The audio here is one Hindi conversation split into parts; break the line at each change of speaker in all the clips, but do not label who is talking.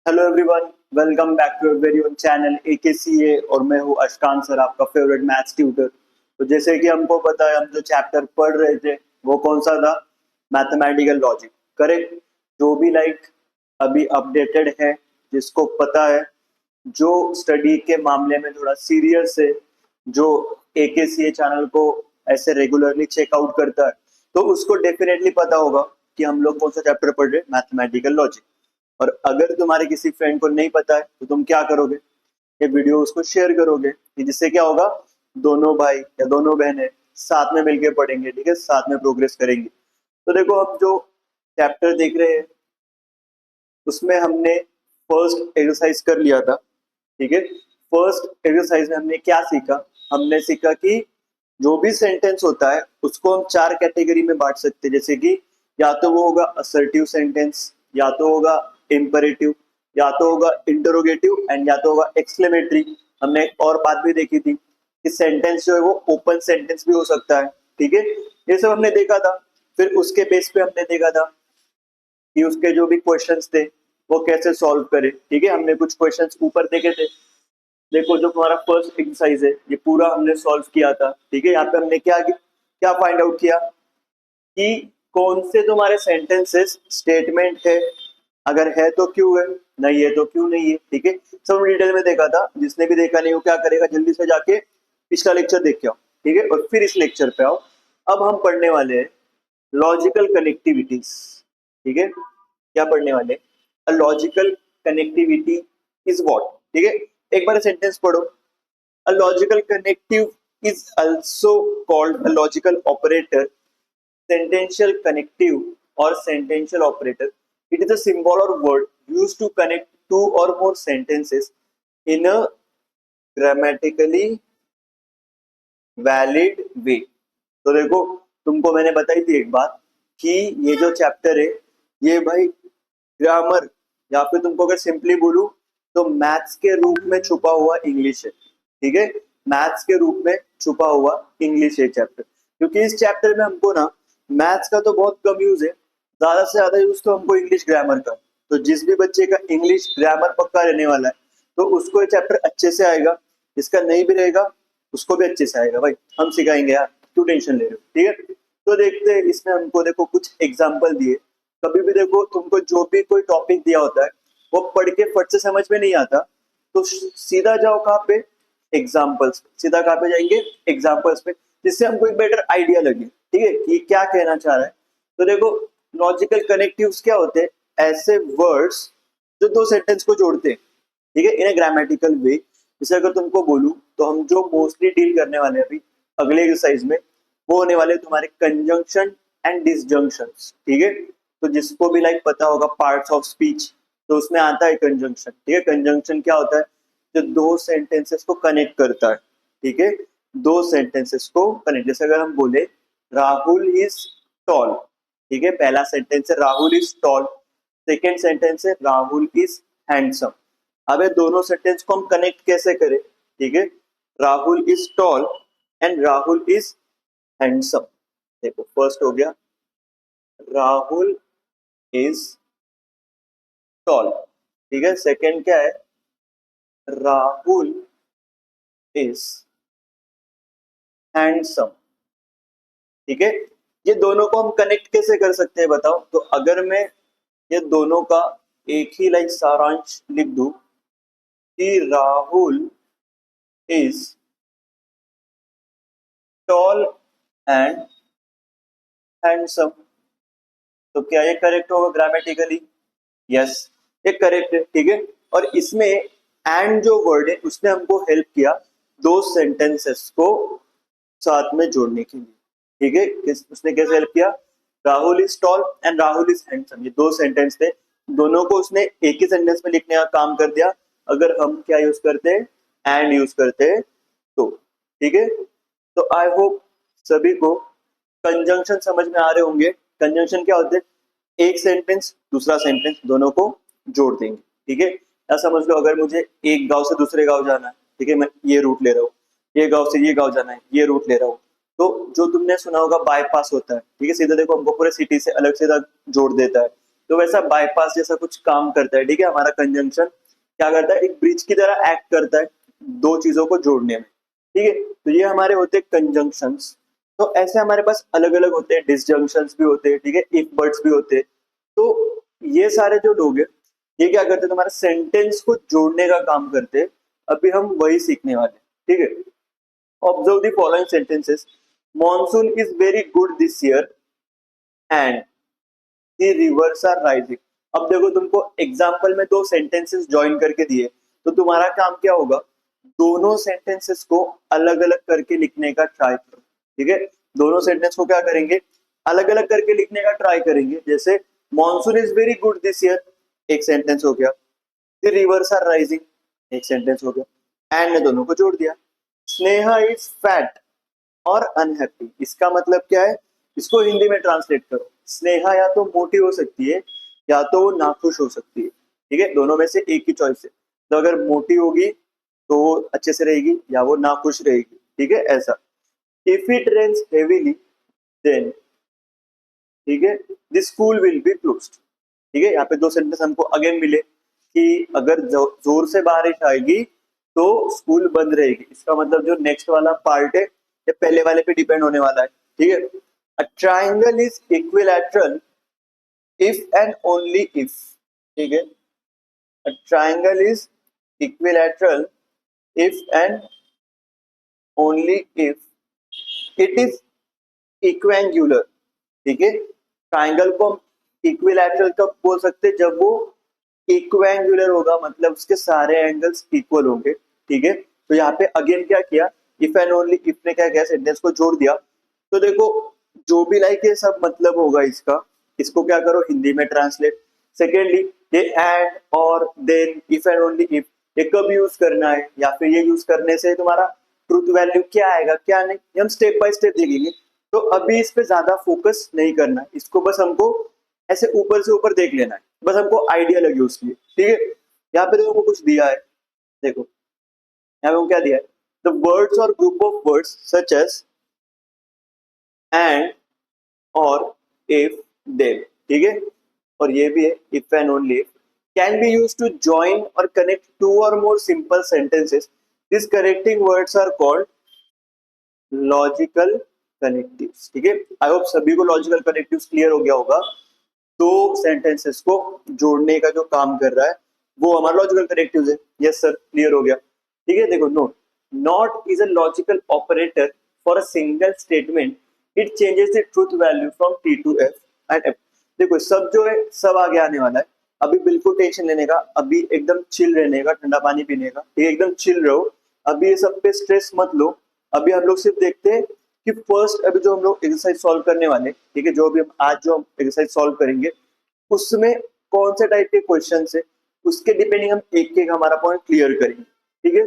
Hello everyone, welcome back to very own channel AKCA। और मैं हूँ अशकान सर, आपका फेवरेट मैथ्स ट्यूटर। तो जैसे कि हमको पता है, हम जो चैप्टर पढ़ रहे थे वो कौन सा था? Mathematical logic, correct. जो भी अभी अपडेटेड है, जिसको पता है, जो स्टडी के मामले में थोड़ा सीरियस है, जो AKCA चैनल को ऐसे रेगुलरली चेकआउट करता है, तो उसको डेफिनेटली पता होगा कि हम लोग कौन सा चैप्टर पढ़ रहे हैं, मैथमेटिकल लॉजिक। और अगर तुम्हारे किसी फ्रेंड को नहीं पता है तो तुम क्या करोगे? ये वीडियो उसको शेयर करोगे कि जिससे क्या होगा, दोनों भाई या दोनों बहनें साथ में मिलकर पढ़ेंगे, ठीक है, साथ में प्रोग्रेस करेंगे। तो देखो, हम जो चैप्टर देख रहे हैं उसमें हमने फर्स्ट एक्सरसाइज कर लिया था, ठीक है। फर्स्ट एक्सरसाइज में हमने क्या सीखा? हमने सीखा कि जो भी सेंटेंस होता है उसको हम चार कैटेगरी में बांट सकते हैं। जैसे कि या तो वो होगा असर्टिव सेंटेंस, या तो होगा इम्परेटिव, या तो होगा इंटरोगेटिव, एंड या तो होगा एक्सक्लेमेटरी। हमने एक और बात भी देखी थी कि सेंटेंस जो है वो ओपन सेंटेंस भी हो सकता है, ठीक है। ये सब हमने देखा था। फिर उसके बेस पे हमने देखा था कि उसके जो भी क्वेश्चंस थे वो कैसे सॉल्व करें, ठीक है। हमने कुछ क्वेश्चंस ऊपर देखे थे। देखो, जो हमारा फर्स्ट एक्सरसाइज है ये पूरा हमने सॉल्व किया था, ठीक है। यहाँ पे हमने क्या क्या फाइंड आउट किया कि कौन से तुम्हारे सेंटेंसेस स्टेटमेंट है, अगर है तो क्यों है, नहीं है तो क्यों नहीं है, ठीक है। सब डिटेल में देखा था। जिसने भी देखा नहीं वो क्या करेगा, जल्दी से जाके पिछला लेक्चर देख के आओ, ठीक है, और फिर इस लेक्चर पे आओ। अब हम पढ़ने वाले हैं लॉजिकल कनेक्टिविटीज, ठीक है। क्या पढ़ने वाले? A logical connectivity is what, ठीक है। एक बार सेंटेंस पढ़ो। A logical connective is also called a logical operator, sentential connective or sentential operator. It is a symbol or word used to connect two or more sentences in a grammatically valid way. तो देखो, तुमको मैंने बताई थी एक बात कि ये जो चैप्टर है ये भाई ग्रामर, या फिर तुमको अगर सिंपली बोलूं तो मैथ्स के रूप में छुपा हुआ इंग्लिश है, ठीक है। मैथ्स के रूप में छुपा हुआ इंग्लिश है चैप्टर। क्योंकि इस चैप्टर में हमको ना मैथ्स का तो बहुत कम यूज है, ज्यादा से ज्यादा यूज तो हमको इंग्लिश ग्रामर का। तो जिस भी बच्चे का इंग्लिश ग्रामर पक्का रहने वाला है तो उसको ये चैप्टर अच्छे से आएगा। जिसका नहीं भी रहेगा उसको भी अच्छे से आएगा। भाई हम सिखाएंगे यार, क्यों टेंशन ले रहे हो, ठीक है। तो देखते हैं, इसमें हमको देखो कुछ एग्जाम्पल दिए। कभी भी देखो, तुमको जो भी कोई टॉपिक दिया होता है वो पढ़ के फट से समझ में नहीं आता, तो सीधा जाओ कहाँ पे? एग्जाम्पल्स। सीधा कहाँ पे जाएंगे? एग्जाम्पल्स पे, जिससे हमको एक बेटर आइडिया लगे, ठीक है, कि क्या कहना चाह रहा है। तो देखो, लॉजिकल कनेक्टिव्स क्या होते हैं? ऐसे वर्ड्स जो दो सेंटेंस को जोड़ते हैं, ठीक है, इन ए ग्रामेटिकल वे। जैसे अगर तुमको बोलूं तो हम जो मोस्टली डील करने वाले हैं अभी अगले एक्सरसाइज में, वो होने वाले तुम्हारे कंजंक्शन एंड डिसजंक्शंस, ठीक है। तो जिसको भी पता होगा पार्ट्स ऑफ स्पीच, तो उसमें आता है कंजंक्शन, ठीक है। कंजंक्शन क्या होता है? जो दो सेंटेंसेस को कनेक्ट करता है, ठीक है। दो सेंटेंसेस को कनेक्ट, जैसे अगर हम बोले राहुल इज टॉल, ठीक है, पहला सेंटेंस है Rahul is tall, second sentence है राहुल इज हैंडसम। अब ये दोनों सेंटेंस को हम कनेक्ट कैसे करें? ठीक है, Rahul is tall and Rahul is handsome. देखो, फर्स्ट हो गया राहुल इज टॉल, ठीक है। सेकंड क्या है? राहुल इज हैंडसम, ठीक है। ये दोनों को हम कनेक्ट कैसे कर सकते हैं बताओ? तो अगर मैं ये दोनों का एक ही सारांश लिख दूं कि Rahul is tall and handsome, तो क्या ये करेक्ट होगा ग्रामेटिकली? यस, ये करेक्ट है, ठीक है। और इसमें एंड जो वर्ड है उसने हमको हेल्प किया दो सेंटेंसेस को साथ में जोड़ने के लिए, ठीक है। उसने कैसे हेल्प किया? Rahul is tall and Rahul is handsome, ये दो सेंटेंस थे, दोनों को उसने एक ही सेंटेंस में लिखने का काम कर दिया। अगर हम क्या यूज करते हैं? एंड यूज करते हैं तो, ठीक है। तो आई होप सभी को कंजंक्शन समझ में आ रहे होंगे। कंजंक्शन क्या होते हैं? एक सेंटेंस दूसरा सेंटेंस दोनों को जोड़ देंगे, ठीक है। या समझ लो, अगर मुझे एक गांव से दूसरे गांव जाना है, ठीक है, मैं ये रूट ले रहा हूँ, ये गांव से ये गांव जाना है, ये रूट ले रहा हूँ, तो जो तुमने सुना होगा बाईपास होता है, ठीक है, सीधा देखो हमको पूरे सिटी से अलग सीधा जोड़ देता है। तो वैसा बाईपास जैसा कुछ काम करता है, ठीक है। हमारा कंजंक्शन क्या करता है, एक ब्रिज की तरह एक्ट करता है दो चीजों को जोड़ने में, ठीक है। तो ये हमारे होते हैं कंजंक्शंस। तो ऐसे हमारे पास अलग अलग होते हैं, डिसजंक्शंस भी होते हैं, ठीक है, इफ बट्स भी होते हैं। तो ये सारे जो लोग हैं ये क्या करते हैं, तुम्हारे सेंटेंस को जोड़ने का काम करते हैं। अभी हम वही सीखने वाले हैं, ठीक है। Observe the following sentences. Monsoon is very good this year and the rivers are rising. अब देखो तुमको एग्जाम्पल में दो सेंटेंसेस ज्वाइन करके दिए, तो तुम्हारा काम क्या होगा, दोनों सेंटेंसेस को अलग अलग करके लिखने का ट्राई करो, ठीक है। दोनों सेंटेंस को क्या करेंगे, अलग अलग करके लिखने का ट्राई करेंगे। जैसे monsoon is very good this year, एक सेंटेंस हो गया। द रिवर्स आर राइजिंग, एक सेंटेंस हो गया। एंड ने दोनों को जोड़ दिया। स्नेहा इज फैट और अनहैप्पी, इसका मतलब क्या है, इसको हिंदी में ट्रांसलेट करो। स्नेहा या तो मोटी हो सकती है या तो वो नाखुश हो सकती है, ठीक है। दोनों में से एक ही चॉइस है। तो अगर मोटी होगी तो वो अच्छे से रहेगी या वो नाखुश रहेगी, ठीक है, ऐसा। If it rains heavily then, ठीक है, the school will be closed, ठीक है। यहाँ पे दो सेंटेंस हमको अगेन मिले कि अगर जोर से बारिश आएगी तो स्कूल बंद रहेगी। इसका मतलब जो नेक्स्ट वाला पार्ट है ये पहले वाले पे डिपेंड होने वाला है, ठीक है। A triangle is equilateral if and only if, ठीक है। A triangle is equilateral if and only if it is equiangular, ठीक है। ट्राइंगल को हम इक्विलैटरल कब बोल सकते हैं, जब वो इक्वेंगुलर होगा, मतलब उसके सारे एंगल्स इक्वल होंगे, ठीक है। तो यहाँ पे अगेन क्या किया, इफ एंड ओनली इफ ने क्या किया, सेंटेंस को जोड़ दिया। तो देखो जो भी लाइक ये सब मतलब होगा इसका, इसको क्या करो हिंदी में ट्रांसलेट। सेकेंडली ये एंड और then if and only if ये कब यूज करना है, या फिर ये यूज करने से तुम्हारा ट्रूथ वैल्यू क्या आएगा क्या नहीं, ये हम स्टेप बाय स्टेप देखेंगे। तो अभी इस पे ज्यादा फोकस नहीं करना है, इसको बस हमको ऐसे ऊपर से ऊपर देख लेना है, बस हमको आइडिया लगे उसके लिए, ठीक है। यहाँ पे देखो कुछ दिया है, देखो यहाँ पे क्या दिया है, द वर्ड्स और group of words such as and और इफ देन, ठीक है। और ये भी है if and only if can be use to join और कनेक्ट टू और more simple sentences. This connecting words are called logical connectives, ठीक है। आई होप सभी को लॉजिकल कनेक्टिव्स क्लियर हो गया होगा। दो सेंटेंसेस को जोड़ने का जो काम कर रहा है वो हमारा लॉजिकल कनेक्टिव्स है। यस सर, क्लियर हो गया, ठीक है। देखो note, not is a logical operator for a single statement, it changes the truth value from T to F and F. देखो सब जो है सब आगे आने वाला है, अभी बिल्कुल टेंशन लेने का, अभी एकदम चिल रहने का, ठंडा पानी पीने का, ठीक है, एकदम चिल रहो। अभी ये सब पे स्ट्रेस मत लो। अभी हम लोग सिर्फ देखते हैं कि फर्स्ट अभी जो हम लोग एक्सरसाइज सॉल्व करने वाले, ठीक है, जो अभी हम आज जो हम एक्सरसाइज सॉल्व करेंगे उसमें कौन से टाइप के क्वेश्चन है उसके डिपेंडिंग हम एक एक हमारा पॉइंट क्लियर करेंगे, ठीक है।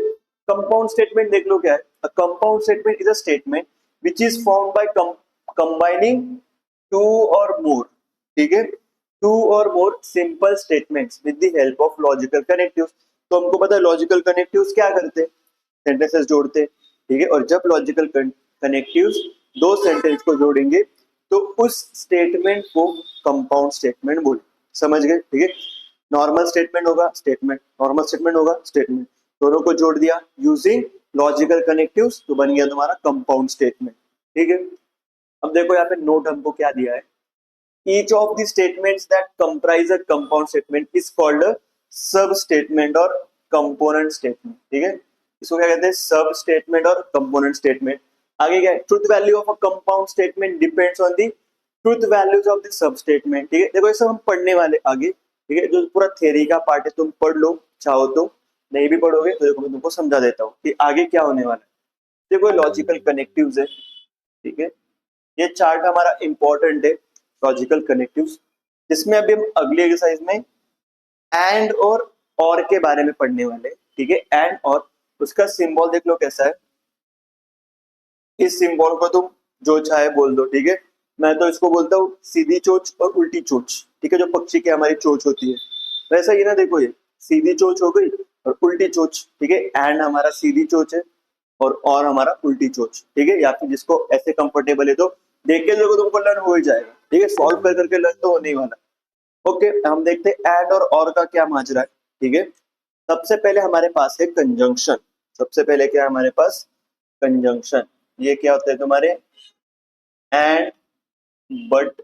कंपाउंड स्टेटमेंट देख लो क्या है। A compound statement is a statement which is formed by combining two और मोर, ठीक है, टू और more simple statements with the help of logical connectives. तो हमको पता है लॉजिकल कनेक्टिव्स क्या करते हैं, सेंटेंसेस जोड़ते हैं, ठीक है। और जब लॉजिकल कनेक्टिव्स दो सेंटेंस को जोड़ेंगे तो उस स्टेटमेंट को कंपाउंड स्टेटमेंट बोले, समझ गए, ठीक है। नॉर्मल स्टेटमेंट होगा स्टेटमेंट, नॉर्मल स्टेटमेंट होगा स्टेटमेंट, दोनों को जोड़ दिया यूजिंग लॉजिकल कनेक्टिव्स तो बन गया तुम्हारा कंपाउंड स्टेटमेंट, ठीक है। अब देखो यहाँ पे नोट हमको क्या दिया है, each of the statements that comprise a compound statement is called a सब स्टेटमेंट और कंपोनेंट स्टेटमेंट, ठीक है। इसको क्या कहते हैं, सब स्टेटमेंट और कंपोनेंट स्टेटमेंट। आगे क्या है, truth value of a compound statement depends on the truth values of the sub statement, ठीक है। देखो ये सब हम पढ़ने वाले आगे, ठीक है। जो पूरा थ्योरी का पार्ट है तुम पढ़ लो चाहो तो, नहीं भी पढ़ोगे तो देखो मैं तुमको समझा देता हूँ कि आगे क्या होने वाला है। देखो लॉजिकल कनेक्टिव्स है, ठीक है, ये चार्ट हमारा इंपॉर्टेंट है लॉजिकल कनेक्टिव्स, जिसमें अभी हम अगली एक्सरसाइज में एंड और के बारे में पढ़ने वाले, ठीक है। एंड और उसका सिंबल देख लो कैसा है, इस सिंबल को तुम जो चाहे बोल दो, ठीक है। मैं तो इसको बोलता हूँ सीधी चोच और उल्टी चोच, ठीक है, जो पक्षी की हमारी चोच होती है वैसा ही ना। देखो ये सीधी चोच हो गई और उल्टी चोच, ठीक है। एंड हमारा सीधी चोच है और हमारा उल्टी चोच, ठीक है। या फिर जिसको ऐसे कंफर्टेबल है तो देख के लोगों तुमको लर्न हो ही जाएगा, ठीक है। सॉल्व कर करके लर्न तो होने ही वाला, ओके, हम देखते हैं एंड और का क्या माजरा है। ठीक है, सबसे पहले हमारे पास है कंजंक्शन। सबसे पहले क्या है हमारे पास? कंजंक्शन। ये क्या होते हैं तुम्हारे? And, but,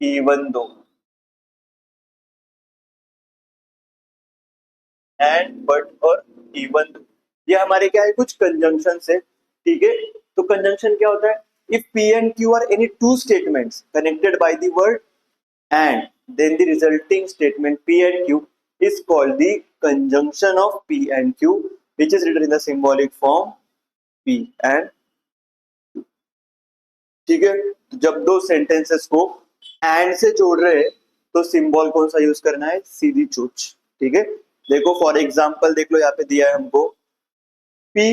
even though. And, but और इवन दो, ये हमारे क्या है? कुछ कंजंक्शन है। ठीक है, तो कंजंक्शन क्या होता है? If P and Q R any two statements connected by the word and then the resulting statement P and Q is called the conjunction of P and Q, which is written in the symbolic form P and Q. ठीक है, तो जब दो सेंटेंसेस को एंड से जोड़ रहे हैं तो सिंबल कौन सा यूज करना है? सीधी चोच। ठीक है, देखो फॉर एग्जांपल देख लो, यहाँ पे दिया है हमको P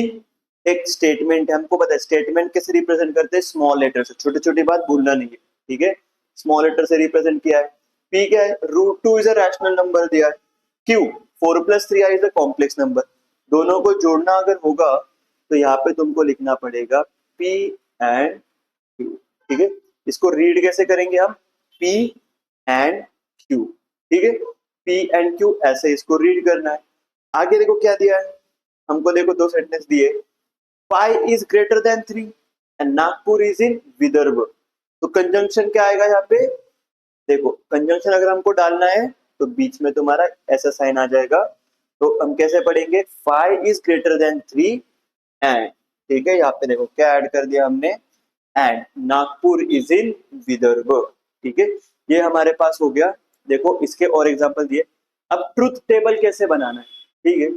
एक स्टेटमेंट है। हमको पता है स्टेटमेंट कैसे रिप्रेजेंट करते हैं? स्मॉल लेटर से। छोटी छोटी बात भूलना नहीं है। ठीक है, स्मॉल लेटर से रिप्रेजेंट किया है। P क्या है? √2 इज अ रैशनल नंबर दिया है। Q 4 + 3i is a complex number. दोनों को जोड़ना अगर होगा तो यहाँ पे तुमको लिखना पड़ेगा P एंड Q। ठीक है, इसको रीड कैसे करेंगे हम? P and Q। ठीक है, P एंड Q ऐसे इसको रीड करना है। आगे देखो क्या दिया है हमको। देखो दो सेंटेंस दिए, 5 is greater than 3 and Nagpur is in Vidarbha. तो कंजंक्शन क्या आएगा यहाँ पे? देखो कंजंक्शन अगर हमको डालना है तो बीच में तुम्हारा ऐसा साइन आ जाएगा। तो हम कैसे पढ़ेंगे? 5 इज ग्रेटर देन 3 एंड, ठीक है, यहाँ पे देखो क्या ऐड कर दिया हमने? And Nagpur is in Vidarbha. ठीक है, ये हमारे पास हो गया। देखो इसके और एग्जांपल दिए। अब ट्रुथ टेबल कैसे बनाना है? ठीक है,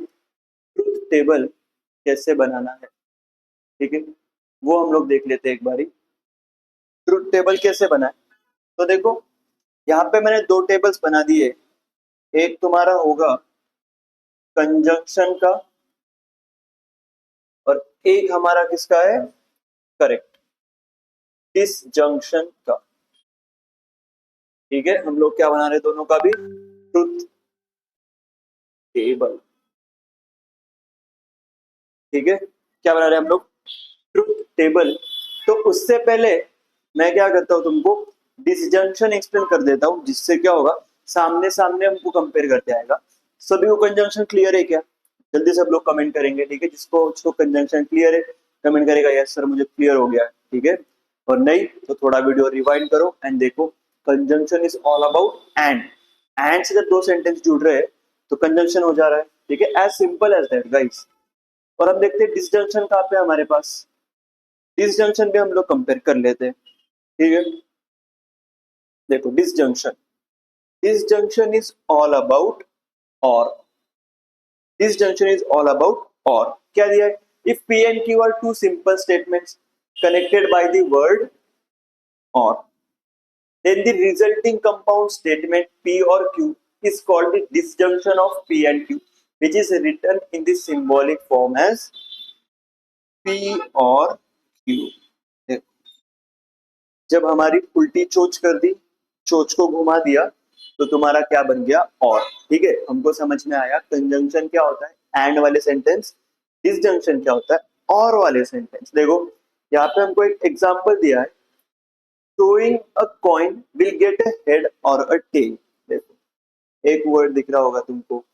ट्रुथ टेबल कैसे बनाना है? ठीक है, वो हम लोग देख लेते हैं एक बारी। ट्रुथ टेबल कैसे बनाए? तो देखो यहाँ पे मैंने दो टेबल्स बना दिए। एक तुम्हारा होगा कंजंक्शन का और एक हमारा किसका है? करेक्ट, डिसजंक्शन का। ठीक है, हम लोग क्या बना रहे हैं? दोनों का भी ट्रुथ टेबल। ठीक है, क्या बना रहे हैं हम लोग? Truth table. तो उससे पहले मैं क्या करता हूँ, तुमको डिसजंक्शन एक्सप्लेन कर देता हूँ, जिससे क्या होगा सामने सामने हमको कंपेयर करते आएगा। सभी को कंजंक्शन क्लियर है क्या? जल्दी सब लोग कमेंट करेंगे। ठीक है, जिसको कंजंक्शन क्लियर है कमेंट करेगा यस सर मुझे क्लियर हो गया। ठीक है, और नहीं तो थोड़ा वीडियो रिवाइंड करो एंड देखो। Conjunction is all about and से जब दो सेंटेंस जुड़ रहे हैं तो कंजंक्शन हो जा रहा है। ठीक है, as simple as that guys. और हम देखते हैं डिसजंक्शन कहाँ पे हमारे पास। डिसजंक्शन भी हम लोग कंपेयर कर लेते हैं। ठीक है, देखो disjunction, disjunction is all about और। डिसजंक्शन इज ऑल अबाउट और क्या दिया है? If P and Q are two simple statements connected by the word or, then the resulting compound statement P or Q is called the disjunction of P and Q, which is written in the symbolic form as P or Q। जब हमारी उल्टी चोच कर दी, चोच को घुमा दिया तो तुम्हारा क्या बन गया? और। ठीक है, हमको समझ में आया कंजंक्शन क्या होता है एंड वाले सेंटेंस, डिसजंक्शन क्या होता है और वाले सेंटेंस। देखो यहाँ पे हमको एक एग्जांपल दिया है, throwing a coin will get a head or a tail। देखो एक वर्ड दिख रहा होगा तुमको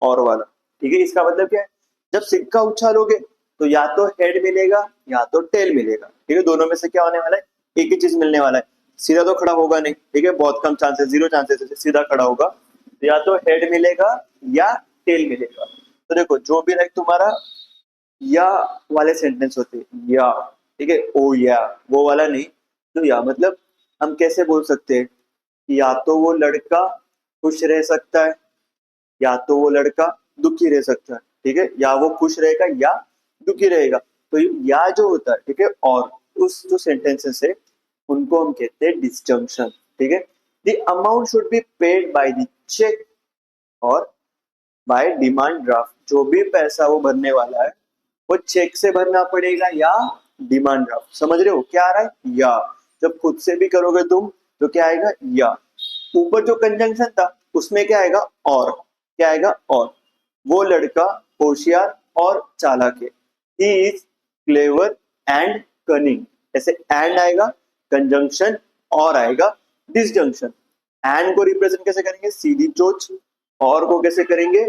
और वाला। ठीक है, इसका मतलब क्या है? जब सिक्का उछालोगे तो या तो हेड मिलेगा या तो टेल मिलेगा। ठीक है, दोनों में से क्या होने वाला है? एक ही चीज मिलने वाला है। सीधा तो खड़ा होगा नहीं। ठीक है, बहुत कम चांसेस, 0 चांसेस है सीधा खड़ा होगा। तो या तो हेड मिलेगा या टेल मिलेगा। तो देखो जो भी लाइक तुम्हारा या वाले सेंटेंस होते हैं या, ठीक है, ओ या, वो वाला नहीं। तो या मतलब हम कैसे बोल सकते हैं कि या तो वो लड़का खुश रह सकता है या तो वो लड़का दुखी रह सकता है। ठीक है, या वो खुश रहेगा या दुखी रहेगा। तो या जो होता है, ठीक है, और उस जो सेंटेंसेस है उनको हम कहते हैं डिसजंक्शन। ठीक है, the amount should be paid by the cheque और बाय डिमांड ड्राफ्ट। जो भी पैसा वो भरने वाला है वो चेक से भरना पड़ेगा या डिमांड ड्राफ्ट। समझ रहे हो क्या आ रहा है? या जब खुद से भी करोगे तुम तो क्या आएगा? या। ऊपर जो कंजंक्शन था उसमें क्या आएगा? और। क्या आएगा? और। वो लड़का होशियार और चालाक है। He is clever and cunning. ऐसे एंड आएगा, कंजंक्शन और आएगा, डिसजंक्शन। एंड को रिप्रेजेंट कैसे करेंगे, सीधी चोच, और को कैसे करेंगे,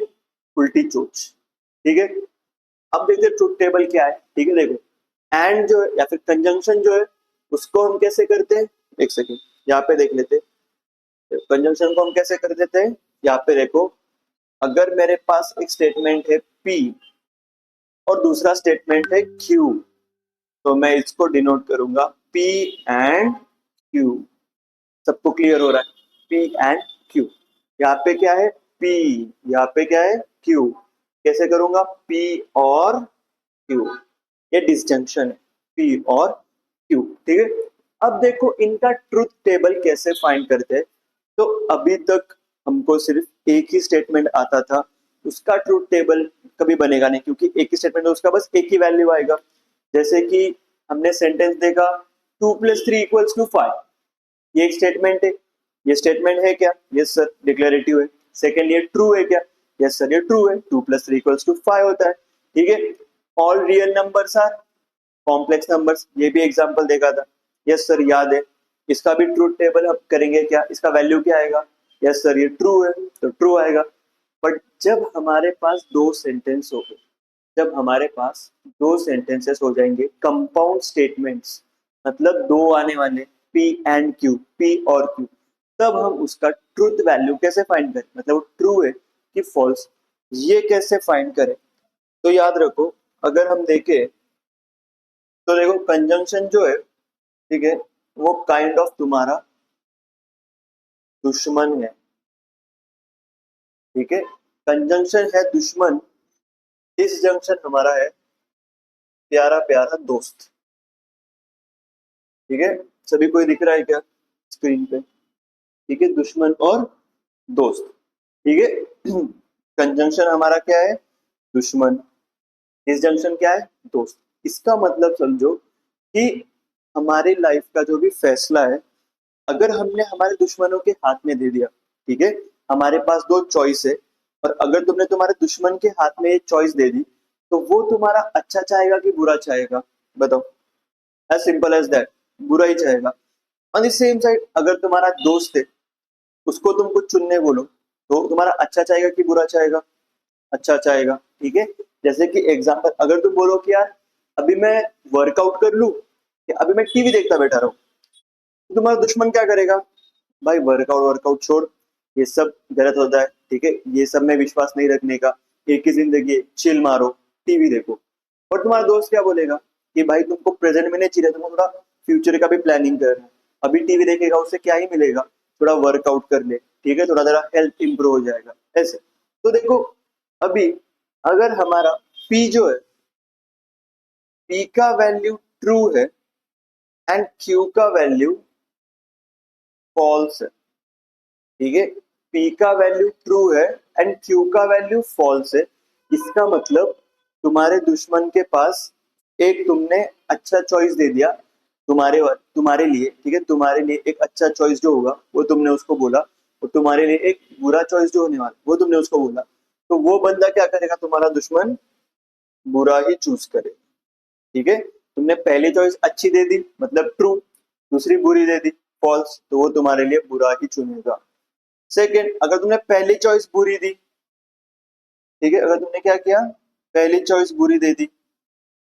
उल्टी चोच। ठीक है, अब देखते ट्रुथ टेबल क्या है। ठीक है, देखो एंड जो है या फिर कंजंक्शन जो है उसको हम कैसे करते हैं, एक सेकेंड यहाँ पे देख लेते हैं। कंजंक्शन को हम कैसे कर देते हैं, यहाँ पे देखो, अगर मेरे पास एक स्टेटमेंट है P और दूसरा स्टेटमेंट है Q, तो मैं इसको डिनोट करूंगा P एंड Q। सबको क्लियर हो रहा है, P एंड Q। यहाँ पे क्या है P, यहाँ पे क्या है Q, कैसे करूंगा P और Q, ये डिसजंक्शन है P और Q। ठीक है, अब देखो इनका ट्रुथ टेबल कैसे फाइंड करते हैं। तो अभी तक हमको सिर्फ एक ही स्टेटमेंट आता था, उसका ट्रुथ टेबल कभी बनेगा नहीं, क्योंकि एक ही स्टेटमेंट है, उसका बस एक ही वैल्यू आएगा। जैसे कि हमने सेंटेंस देखा 2 + 3 = 5, ये एक स्टेटमेंट है, ये स्टेटमेंट है क्या, यस सर डिक्लेरेटिव है। सेकेंड, ये ट्रू है क्या, यस सर ये ट्रू है, 2 + 3 = 5 होता है। ठीक है, all real numbers are complex numbers, ये भी एग्जांपल देखा था, यस सर याद है। इसका भी ट्रूथ टेबल हम करेंगे क्या, इसका वैल्यू क्या आएगा, यस सर ये ट्रू है तो ट्रू आएगा। बट जब हमारे पास दो सेंटेंस हो गए, जब हमारे पास दो सेंटेंसेस हो जाएंगे कंपाउंड स्टेटमेंट्स, मतलब दो आने वाले P एंड Q, P और Q, तब हम उसका ट्रूथ वैल्यू कैसे फाइंड करें, मतलब वो ट्रू है कि फॉल्स, ये कैसे फाइंड करें। तो याद रखो, अगर हम देखें तो देखो कंजंक्शन जो है, ठीक है, वो काइंड ऑफ तुम्हारा दुश्मन है। ठीक है, कंजंक्शन है दुश्मन, डिसजंक्शन हमारा है प्यारा प्यारा दोस्त। ठीक है, सभी कोई दिख रहा है क्या स्क्रीन पे, ठीक है, दुश्मन और दोस्त। ठीक है, कंजंक्शन हमारा क्या है, दुश्मन, डिसजंक्शन क्या है, दोस्त। इसका मतलब समझो कि हमारी लाइफ का जो भी फैसला है, अगर हमने हमारे दुश्मनों के हाथ में दे दिया, ठीक है, हमारे पास दो चॉइस है, और अगर तुमने तुम्हारे दुश्मन के हाथ में ये चॉइस दे दी, तो वो तुम्हारा अच्छा चाहेगा कि बुरा चाहेगा, बताओ, एज सिंपल एज दैट, बुरा ही चाहेगा। ऑन द सेम साइड, अगर तुम्हारा दोस्त है, उसको तुम कुछ चुनने बोलो, तो तुम्हारा अच्छा चाहेगा कि बुरा चाहेगा, अच्छा चाहेगा। ठीक है, जैसे कि एग्जांपल, अगर तुम बोलो कि यार अभी मैं वर्कआउट कर लूं या अभी मैं टीवी देखता बैठा रहूं, तो तुम्हारा दुश्मन क्या करेगा, भाई वर्कआउट वर्कआउट छोड़, ये सब गलत होता है। ठीक है, ये सब में विश्वास नहीं रखने का, एक ही जिंदगी है, चिल मारो, टीवी देखो। और तुम्हारा दोस्त क्या बोलेगा कि भाई तुमको प्रेजेंट में नहीं चाहिए, तुमको थोड़ा फ्यूचर का भी प्लानिंग करना है, अभी टीवी देखेगा उससे क्या ही मिलेगा, थोड़ा वर्कआउट कर ले, ठीक है, थोड़ा जरा हेल्थ इंप्रूव हो जाएगा, ऐसे। तो देखो अभी अगर हमारा P जो है, P का वैल्यू ट्रू है एंड Q का वैल्यू फॉल्स है, ठीक है, P का वैल्यू ट्रू है एंड Q का वैल्यू फॉल्स है, इसका मतलब तुम्हारे दुश्मन के पास एक तुमने अच्छा चॉइस दे दिया, तुम्हारे लिए, ठीक है, तुम्हारे लिए एक अच्छा चॉइस जो होगा वो तुमने उसको बोला, और तुम्हारे लिए एक बुरा चॉइस जो होने वाला वो तुमने उसको बोला, तो वो बंदा क्या करेगा, तुम्हारा दुश्मन बुरा ही चूज करे। ठीक है, तुमने पहली चॉइस अच्छी दे दी मतलब ट्रू, दूसरी बुरी दे दी फॉल्स, तो वो तुम्हारे लिए बुरा ही चुनेगा। सेकंड, अगर तुमने पहली चॉइस बुरी दी, ठीक है, अगर तुमने क्या किया, पहली चॉइस बुरी दे दी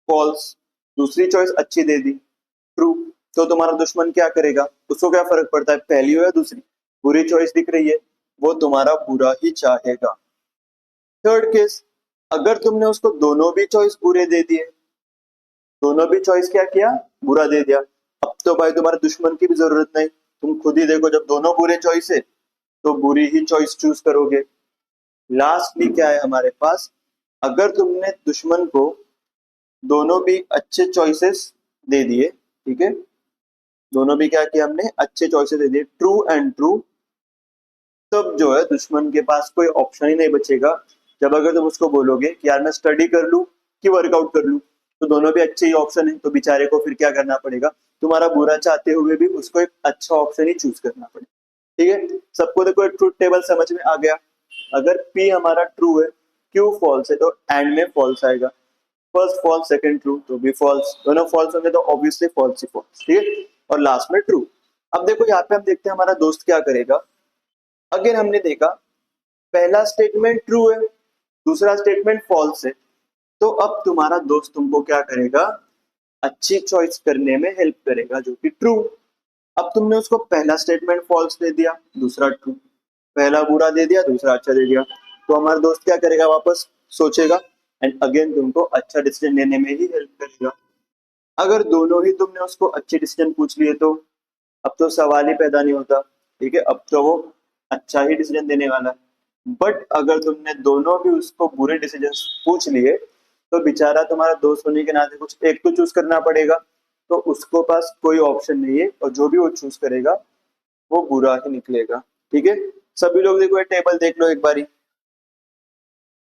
फॉल्स, दूसरी चॉइस अच्छी दे दी ट्रू, तो तुम्हारा दुश्मन क्या करेगा, उसको क्या फर्क पड़ता है पहली हो या दूसरी, बुरी चॉइस दिख रही है, वो तुम्हारा बुरा ही चाहेगा। थर्ड केस, अगर तुमने उसको दोनों भी चॉइस बुरे दे दिए, दोनों भी चॉइस क्या किया, बुरा दे दिया, अब तो भाई तुम्हारे दुश्मन की भी जरूरत नहीं, तुम खुद ही देखो, जब दोनों बुरे चॉइस है तो बुरी ही चॉइस चूज करोगे। लास्टली क्या है हमारे पास, अगर तुमने दुश्मन को दोनों भी अच्छे चॉइसेस दे दिए, ठीक है, दोनों भी क्या किया हमने, अच्छे चॉइसेस दे दिए, ट्रू एंड ट्रू, तब जो है दुश्मन के पास कोई ऑप्शन ही नहीं बचेगा। जब अगर तुम उसको बोलोगे कि यार मैं स्टडी कर लूं कि वर्कआउट कर लूं, तो दोनों भी अच्छे ही ऑप्शन है, तो बेचारे को फिर क्या करना पड़ेगा, तुम्हारा बुरा चाहते हुए भी उसको एक अच्छा ऑप्शन ही चूज करना पड़ेगा। ठीक है, सबको देखो ट्रूथ टेबल समझ में आ गया। अगर P हमारा ट्रू है, Q फॉल्स है, तो एंड में फॉल्स आएगा, फर्स्ट फॉल्स सेकंड ट्रू तो भी फॉल्स, दोनों फॉल्स होंगे तो ऑब्वियसली फॉल्स ही फॉल्स। ठीक है, और लास्ट में ट्रू। अब देखो यहाँ पे हम देखते हैं हमारा दोस्त क्या करेगा, अगेन हमने देखा पहला स्टेटमेंट ट्रू है, दूसरा स्टेटमेंट फॉल्स है, तो अब तुम्हारा दोस्त तुमको क्या करेगा, अच्छी चॉइस करने में हेल्प करेगा जो कि ट्रू। अब तुमने उसको पहला स्टेटमेंट फॉल्स दे दिया, दूसरा ट्रू, पहला बुरा दे दिया, दूसरा अच्छा दे दिया, तो हमारा दोस्त क्या करेगा, वापस सोचेगा एंड अगेन तुमको अच्छा डिसीजन लेने में ही हेल्प करेगा। अगर दोनों ही तुमने उसको अच्छे डिसीजन पूछ लिए तो अब तो सवाल ही पैदा नहीं होता, ठीक है, अब तो वो अच्छा ही डिसीजन देने वाला है। बट अगर तुमने दोनों भी उसको बुरे डिसीजन पूछ लिए तो बेचारा तुम्हारा दोस्त होने के नाते कुछ एक तो चूज करना पड़ेगा, तो उसको पास कोई ऑप्शन नहीं है और जो भी वो चूज करेगा वो बुरा ही निकलेगा। ठीक है, सभी लोग देखो ये टेबल देख लो एक बारी,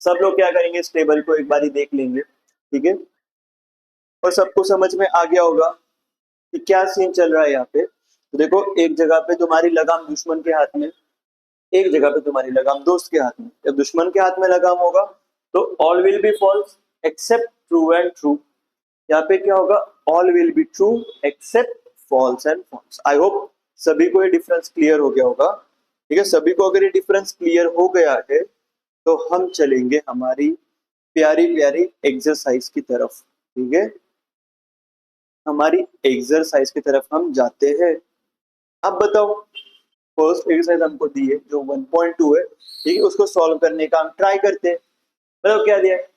सब लोग क्या करेंगे, इस टेबल को एक बारी देख लेंगे, ठीक है, और सबको समझ में आ गया होगा कि क्या सीन चल रहा है यहाँ पे। तो देखो एक जगह पे तुम्हारी लगाम दुश्मन के हाथ में, एक जगह पे तुम्हारी लगाम दोस्त के हाथ में। जब दुश्मन के हाथ में लगाम होगा तो all will be false except true and true, यहाँ पे क्या होगा, all will be true except false and false. I hope सभी को ये डिफरेंस क्लियर हो गया होगा। ठीक है, सभी को अगर ये डिफरेंस क्लियर हो गया है तो हम चलेंगे हमारी प्यारी प्यारी एक्सरसाइज की तरफ। ठीक है, हमारी एक्सरसाइज की तरफ हम जाते हैं। अब बताओ, फर्स्ट एक्सरसाइज हमको दी है जो 1.2 है, ठीक है, उसको सॉल्व करने का हम ट्राई करते हैं। मतलब क्या दिया है,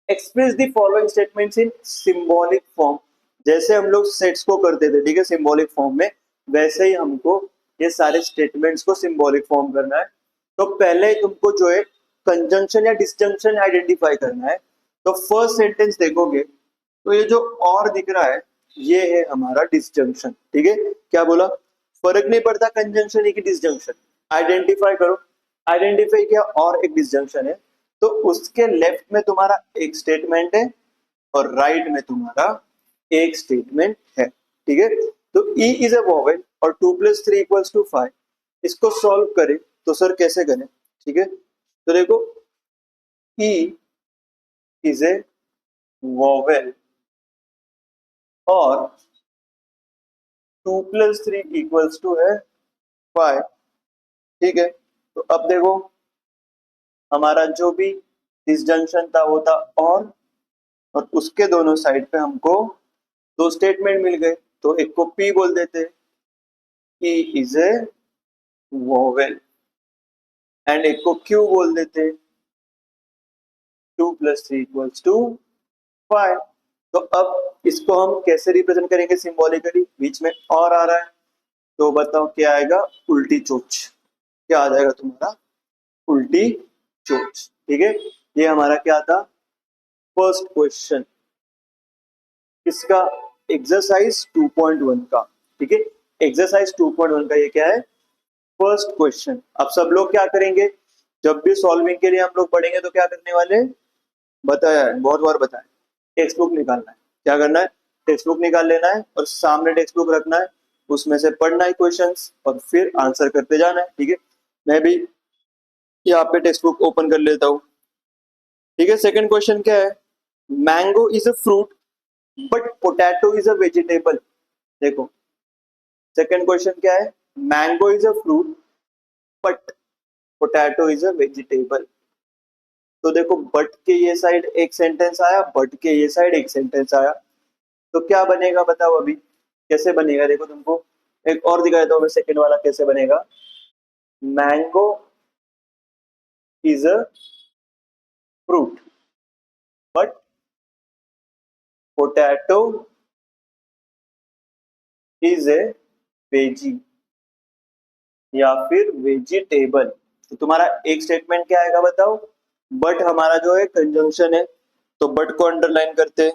express the following statements in symbolic form. जैसे हम लोग सेट्स को करते थे, ठीक है, सिंबॉलिक फॉर्म में, वैसे ही हमको ये सारे स्टेटमेंट्स को सिंबॉलिक फॉर्म करना है। तो पहले तुमको जो है कंजंक्शन या डिसजंक्शन आइडेंटिफाई करना है। तो फर्स्ट सेंटेंस देखोगे तो ये जो और दिख रहा है ये है हमारा डिसजंक्शन। ठीक है, क्या बोला, फर्क नहीं पड़ता कंजंक्शन है कि डिसजंक्शन, आइडेंटिफाई करो। आइडेंटिफाई किया और एक डिसजंक्शन है, तो उसके लेफ्ट में तुम्हारा एक स्टेटमेंट है और राइट में तुम्हारा एक स्टेटमेंट है। ठीक है, तो ई इज अ वोवेल और 2 + 3 = 5। इसको सॉल्व करें तो सर कैसे करें। ठीक है, तो देखो ई इज ए वोवेल और 2 + 3 = है 5। ठीक है, तो अब देखो हमारा जो भी डिसजंक्शन था वो था और उसके दोनों साइड पे हमको दो स्टेटमेंट मिल गए, तो एक को पी बोल देते, E is a vowel, and एक को क्यू बोल देते, 2 + 3 = 5। तो अब इसको हम कैसे रिप्रेजेंट करेंगे सिंबॉलिकली, बीच में और आ रहा है, तो बताओ क्या आएगा, उल्टी चोच। क्या आ जाएगा तुम्हारा, उल्टी चोच। ठीक है, ये हमारा क्या था, फर्स्ट क्वेश्चन इसका, एक्सरसाइज 2.1 का। ठीक है, एक्सरसाइज 2.1 का ये क्या है, फर्स्ट क्वेश्चन। अब सब लोग क्या करेंगे, जब भी सॉल्विंग के लिए हम लोग पढ़ेंगे तो क्या करने वाले हैं, बताया है बहुत बार बताया, टेक्स्ट बुक निकालना है। क्या करना है, टेक्स्ट बुक निकाल लेना है और सामने टेक्स्ट बुक रखना है, उसमें से पढ़ना है क्वेश्चंस और फिर आंसर करते जाना है। ठीक है, मैं भी यहाँ पे टेक्स्ट बुक ओपन कर लेता हूँ। ठीक है, सेकंड क्वेश्चन क्या है, mango is a fruit but potato is a vegetable. देखो सेकंड क्वेश्चन क्या है, mango is a fruit but potato is a vegetable. तो देखो बट के ये साइड एक सेंटेंस आया, बट के ये साइड एक सेंटेंस आया, तो क्या बनेगा बताओ, अभी कैसे बनेगा, देखो तुमको एक और दिखा देता हूँ मैं, सेकंड वाला कैसे बनेगा, mango is a fruit but potato is a veggie या फिर वेजिटेबल। तो तुम्हारा एक स्टेटमेंट क्या आएगा बताओ, बट हमारा जो है कंजंक्शन है, तो बट को अंडरलाइन करते हैं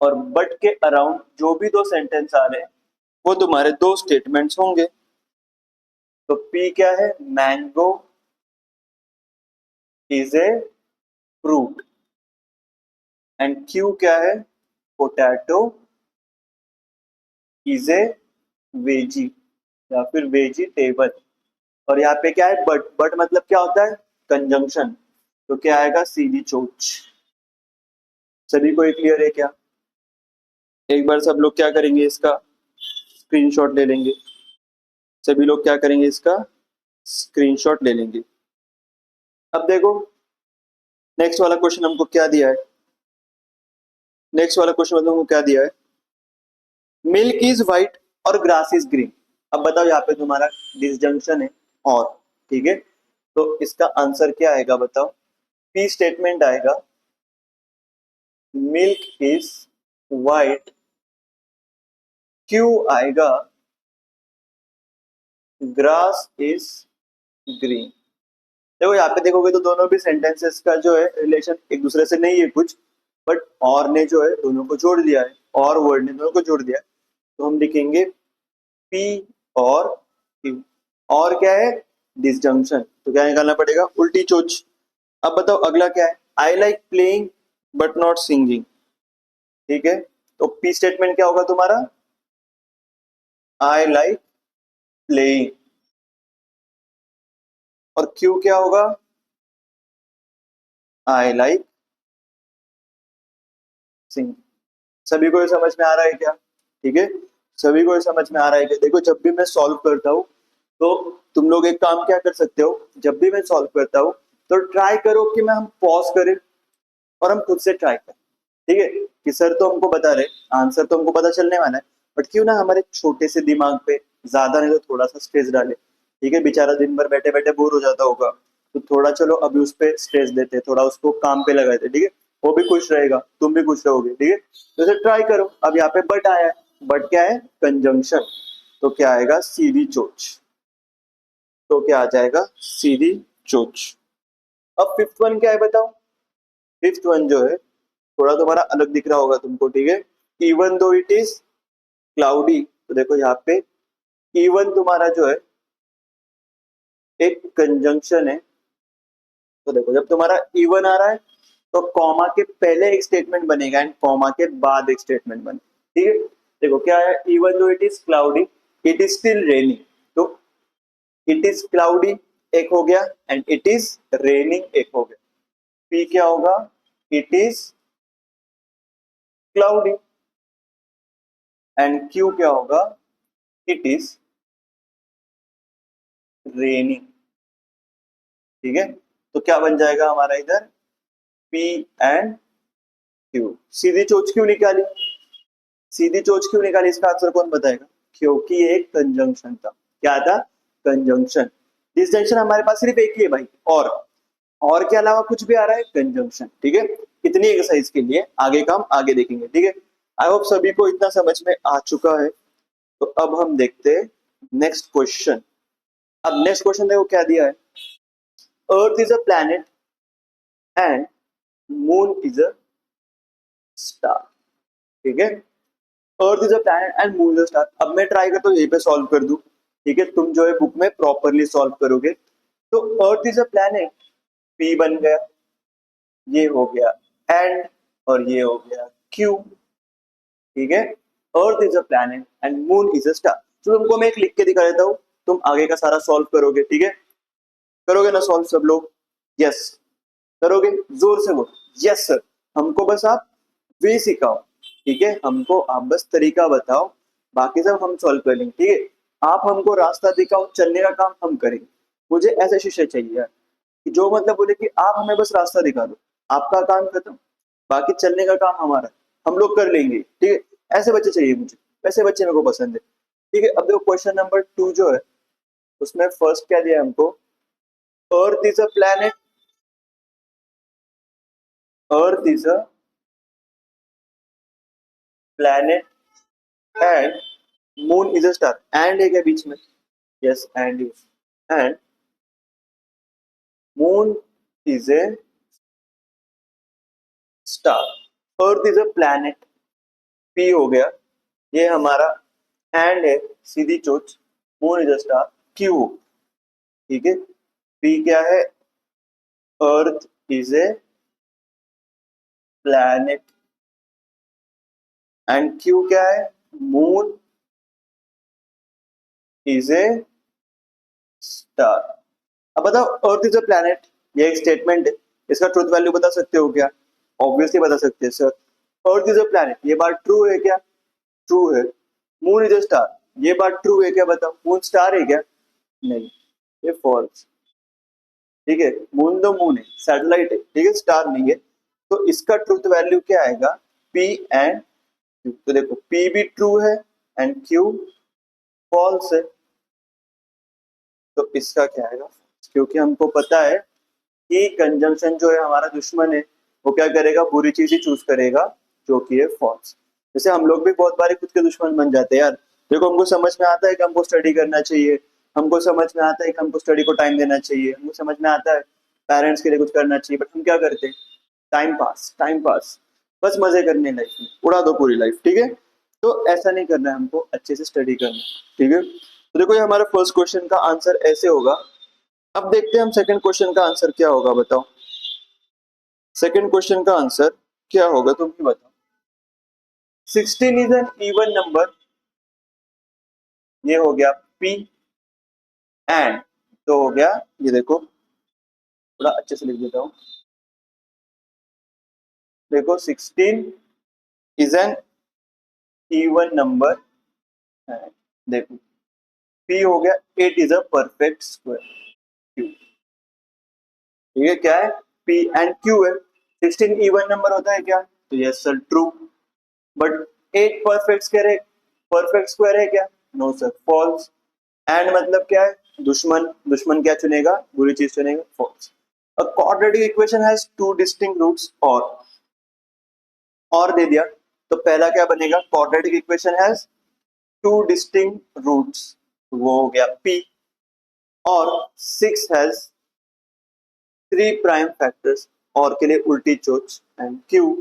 और बट के अराउंड जो भी दो सेंटेंस आ रहे हैं वो तुम्हारे दो स्टेटमेंट्स होंगे। तो पी क्या है, mango is a fruit, and Q क्या है, पोटैटो इज ए वेजी या फिर वेजिटेबल। और यहाँ पे क्या है, बट, बट मतलब क्या होता है, कंजंक्शन, तो क्या आएगा, सीधी चोच। सभी को ये क्लियर है क्या, एक बार सब लोग क्या करेंगे, इसका स्क्रीनशॉट ले लेंगे। सभी लोग क्या करेंगे, इसका स्क्रीनशॉट ले लेंगे। अब देखो नेक्स्ट वाला क्वेश्चन हमको क्या दिया है। नेक्स्ट वाला क्वेश्चन हमको क्या दिया है, मिल्क इज व्हाइट और ग्रास इज ग्रीन। अब बताओ यहाँ पे तुम्हारा डिसजंक्शन है और, ठीक है, तो इसका आंसर क्या आएगा बताओ। पी स्टेटमेंट आएगा मिल्क इज व्हाइट, क्यू आएगा ग्रास इज ग्रीन। देखो यहाँ पे देखोगे तो दोनों भी सेंटेंसेस का जो है रिलेशन एक दूसरे से नहीं है कुछ, बट और ने जो है दोनों को जोड़ दिया है, और वर्ड ने दोनों को जोड़ दिया है। तो हम लिखेंगे पी और क्यू। और क्या है, डिसजंक्शन, तो क्या निकालना पड़ेगा, उल्टी चोच। अब बताओ अगला क्या है, I like playing but not singing. ठीक है, तो पी स्टेटमेंट क्या होगा तुम्हारा, आई लाइक प्लेइंग, और क्यू क्या होगा, आई लाइक सिंगिंग। सभी को ये समझ में आ रहा है क्या, ठीक है, सभी को ये समझ में आ रहा है क्या। देखो जब भी मैं सॉल्व करता हूँ तो तुम लोग एक काम क्या कर सकते हो, जब भी मैं सॉल्व करता हूँ तो ट्राई करो कि मैं हम पॉज करें और हम खुद से ट्राई करें। ठीक है, कि सर तो हमको बता रहे, आंसर तो हमको पता चलने वाला है, बट क्यों ना हमारे छोटे से दिमाग पे ज्यादा नहीं तो थोड़ा सा स्ट्रेस डाले। ठीक है, बेचारा दिन भर बैठे बैठे बोर हो जाता होगा, तो थोड़ा चलो अभी उस पर स्ट्रेस देते, थोड़ा उसको काम पे लगाते। ठीक है, वो भी खुश रहेगा, तुम भी खुश रहोगे। ठीक है, तो इसे ट्राई करो। अब यहाँ पे बट आया है, बट क्या है, कंजंक्शन, तो क्या आएगा, सीधी चोच। तो क्या आ जाएगा, सीधी चोच। अब फिफ्थ वन क्या है बताओ। फिफ्थ वन जो है थोड़ा तुम्हारा अलग दिख रहा होगा तुमको। ठीक है, even though it is cloudy, तो देखो यहाँ पे इवन तुम्हारा जो है एक कंजंक्शन है। तो देखो जब तुम्हारा इवन आ रहा है तो कॉमा के पहले एक स्टेटमेंट बनेगा एंड कॉमा के बाद एक स्टेटमेंट बनेगा। ठीक है, देखो क्या है, even though it is cloudy it is still raining, तो इट इज क्लाउडी एक हो गया एंड इट इज रेनिंग एक हो गया। पी क्या होगा, it is cloudy, and Q क्या होगा, इट इज रेनिंग। ठीक है, तो क्या बन जाएगा हमारा इधर, पी एंड क्यू। सीधी चोच क्यों निकाली, सीधी चोच क्यों निकाली, इसका आंसर कौन बताएगा, क्योंकि एक कंजंक्शन था। क्या था, कंजंक्शन। डिसजंक्शन हमारे पास सिर्फ एक ही है भाई, और के अलावा कुछ भी आ रहा है, कंजंक्शन। ठीक है, इतनी एक्सरसाइज के लिए आगे का हम आगे देखेंगे। ठीक है, आई होप सभी को इतना समझ में आ चुका है। तो अब हम देखते हैं नेक्स्ट क्वेश्चन। अब नेक्स्ट क्वेश्चन देखो क्या दिया है, earth is a planet and moon is a star. ठीक है, earth is a planet and moon is a star. अब मैं ट्राई करता हूँ यहीं पे सॉल्व कर दूं। ठीक है, तुम जो है बुक में प्रॉपरली सॉल्व करोगे। तो earth is a planet, P बन गया, ये हो गया एंड, और ये हो गया क्यू। ठीक है, earth is a planet and moon is a star. तो तुमको मैं एक लिख के दिखा देता हूँ, तुम आगे का सारा सॉल्व करोगे। ठीक है, करोगे ना सॉल्व सब लोग, यस करोगे, जोर से बोलो यस सर। हमको बस आप वे सिखाओ, ठीक है, हमको आप बस तरीका बताओ, बाकी सब हम सॉल्व कर लेंगे। ठीक है, आप हमको रास्ता दिखाओ, चलने का काम हम करेंगे। मुझे ऐसे शिष्य चाहिए यार, कि जो मतलब बोले कि आप हमें बस रास्ता दिखा दो, आपका काम खत्म, बाकी चलने का काम हमारा, हम लोग कर लेंगे। ठीक है, ऐसे बच्चे चाहिए मुझे, वैसे बच्चे मेरे को पसंद है। ठीक है, अब देखो क्वेश्चन नंबर 2 जो है उसमें फर्स्ट क्या दिया है हमको, earth is a planet, earth is a planet and moon is a star. And है क्या बीच में, yes and is, and moon is a star, earth is a planet, P हो गया, ये हमारा एंड है, सीधी चोच, moon is a star, Q. ठीक है, पी क्या है, earth is a planet, and Q क्या है, मून इज ए स्टार। अब बताओ अर्थ इज अ प्लैनेट, ये एक स्टेटमेंट है, इसका ट्रुथ वैल्यू बता सकते हो क्या, ऑब्वियसली बता सकते हैं sir. Earth is a planet, ये बात ट्रू है क्या, ट्रू है। मून इज अ स्टार, ये बात ट्रू है क्या, बताओ, मून स्टार है क्या, नहीं। ये फॉल्स। ठीक है, मून तो मून है, सैटेलाइट है, ठीक है, स्टार नहीं है। तो इसका ट्रूथ वैल्यू क्या आएगा, पी एंड क्यू। तो देखो पी भी ट्रू है एंड क्यू फॉल्स है, तो इसका क्या आएगा, क्योंकि हमको पता है कि कंजंक्शन जो है हमारा दुश्मन है, वो क्या करेगा, बुरी चीज ही चूज करेगा, जो कि है फॉल्स। जैसे हम लोग भी बहुत बार खुद के दुश्मन बन जाते हैं यार। देखो हमको समझ में आता है कि हमको स्टडी करना चाहिए, हमको समझ में आता है कि हमको स्टडी को टाइम देना चाहिए, हमको समझ में आता है पेरेंट्स के लिए कुछ करना चाहिए, बट हम क्या करते हैं, टाइम पास, टाइम पास, बस मजे करने लाइफ में, उड़ा दो पूरी लाइफ, ठीक है। तो ऐसा नहीं करना है, हमको अच्छे से स्टडी करना है, ठीक है। तो देखो ये हमारा फर्स्ट क्वेश्चन का आंसर ऐसे होगा। अब देखते हैं हम सेकंड क्वेश्चन का आंसर क्या होगा, बताओ सेकंड क्वेश्चन का आंसर क्या होगा, तुम ही बताओ। 16 इज एन इवन नंबर, ये हो गया पी एंड, तो हो गया, ये देखो थोड़ा अच्छे से लिख देता हूँ। देखो 16 इज एन इवन नंबर, देखो पी हो गया 8 is a perfect square, Q, ठीक है, क्या है, पी एंड क्यू है। 16 इवन नंबर होता है क्या, तो yes sir true, but 8 perfect square है, परफेक्ट स्क्वायर है क्या, नो सर फॉल्स। एंड मतलब क्या है, दुश्मन, दुश्मन क्या चुनेगा, बुरी चीज चुनेगा, false. A quadratic equation has two distinct roots, और दे दिया, तो पहला क्या बनेगा, quadratic equation has two distinct roots, वो हो गया पी, और 6 हैज 3 प्राइम फैक्टर्स, और के लिए उल्टी चोच, एंड क्यू।